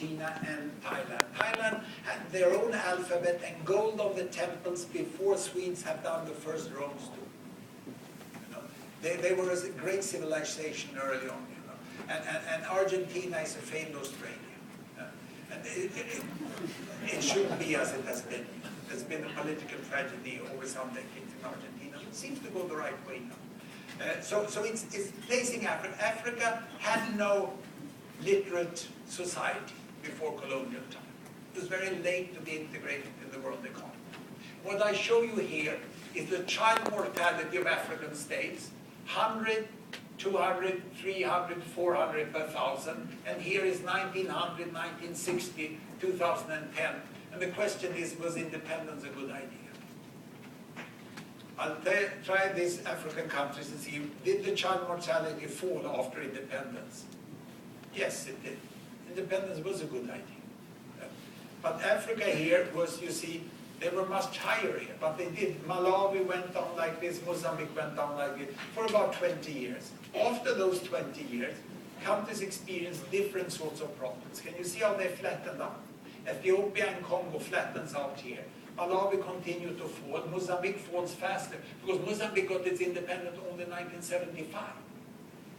Argentina and Thailand. Thailand had their own alphabet and gold on the temples before Swedes had done the first Rome's too. They were a great civilization early on, and Argentina is a failed Australia. And it shouldn't be as it has been. There's been a political tragedy over some decades in Argentina. It seems to go the right way now. So it's placing Africa. Africa had no literate society before colonial time. It was very late to be integrated in the world economy. What I show you here is the child mortality of African states, 100, 200, 300, 400 per thousand, and here is 1900, 1960, 2010. And the question is, was independence a good idea? I'll try these African countries and see, did the child mortality fall after independence? Yes, it did. Independence was a good idea. But Africa here was, you see, they were much higher here, but they did. Malawi went down like this, Mozambique went down like this, for about 20 years. After those 20 years, countries experienced different sorts of problems. Can you see how they flattened out? Ethiopia and Congo flattens out here. Malawi continued to fall. Mozambique falls faster, because Mozambique got its independence only in 1975.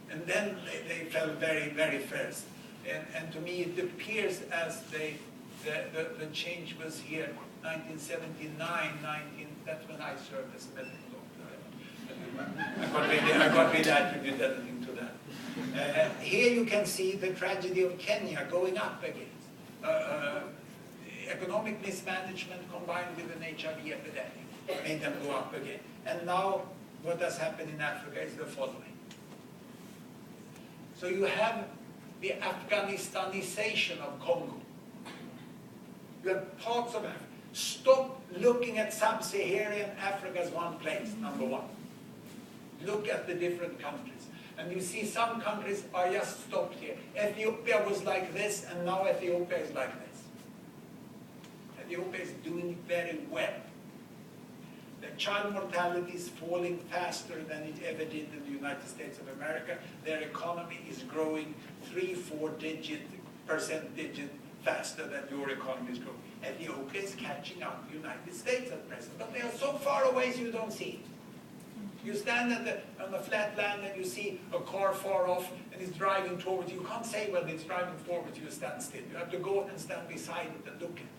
And then they fell very, very fast. And to me, it appears as the change was here, 1979, that's when I served as a medical doctor. I got really attributed to that. Here you can see the tragedy of Kenya going up again. Economic mismanagement combined with an HIV epidemic made them go up again. And now what has happened in Africa is the following. So you have the Afghanistanization of Congo. You have parts of Africa. Stop looking at sub-Saharan Africa as one place, number one. Look at the different countries. And you see some countries are just stopped here. Ethiopia was like this, and now Ethiopia is like this. Ethiopia is doing very well. The child mortality is falling faster than it ever did in the United States of America. Their economy is growing 3-4 percent faster than your economy is growing. Ethiopia is catching up the United States at present, but they are so far away so you don't see it. You stand on the flat land and you see a car far off and it's driving towards you. You can't say when it's driving forward you stand still. You have to go and stand beside it and look at it.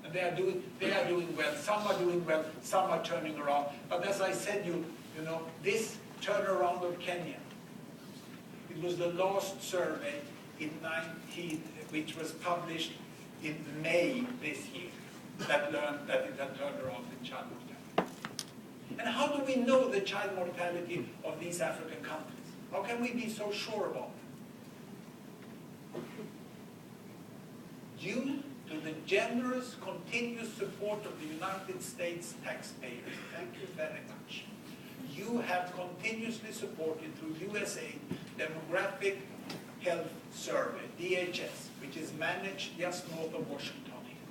And they are doing well. Some are doing well, some are turning around. But as I said, you know, this turnaround of Kenya, it was the last survey which was published in May this year, that learned that it had turned around in child mortality. And how do we know the child mortality of these African countries? How can we be so sure about it? Due to the generous, continuous support of the United States taxpayers, thank you very much. You have continuously supported through USAID Demographic Health Survey, DHS, which is managed just north of Washington here.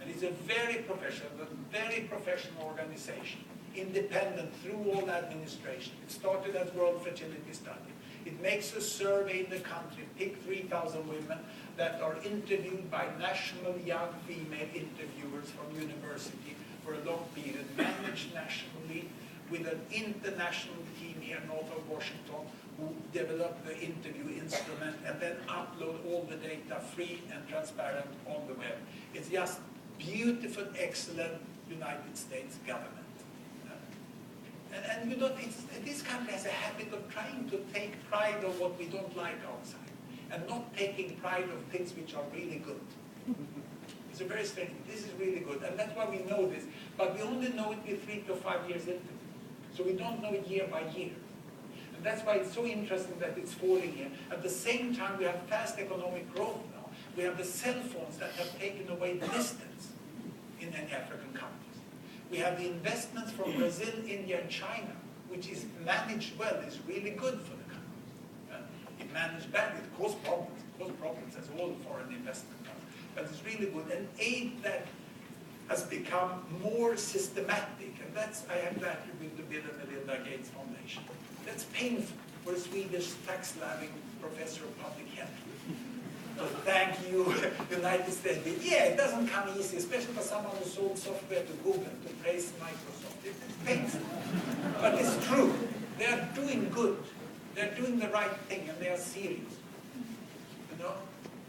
And it's a very professional organization, independent through all administration. It started as World Fertility Study. It makes a survey in the country, pick 3,000 women that are interviewed by national young female interviewers from university for a long period, managed nationally with an international team here north of Washington who develop the interview instrument and then upload all the data free and transparent on the web. It's just beautiful, excellent United States government. And you know, this country has a habit of trying to take pride of what we don't like outside and not taking pride of things which are really good. It's a very strange, this is really good, and that's why we know this, but we only know it with 3 to 5 years into it. So we don't know it year by year. And that's why it's so interesting that it's falling here. At the same time, we have fast economic growth now. We have the cell phones that have taken away distance in many African countries. We have the investments from Brazil, India, and China, which is managed well, is really good for the country. It managed badly, it caused problems as all foreign investment does. But it's really good. And aid that has become more systematic, and that's, I have to attribute to Bill and Melinda Gates Foundation. That's painful for a Swedish tax-loving professor of public health. to thank you, United States. Yeah, it doesn't come easy, especially for someone who sold software to Google, to praise Microsoft. It's painful. But it's true. They are doing good. They're doing the right thing, and they are serious. You know?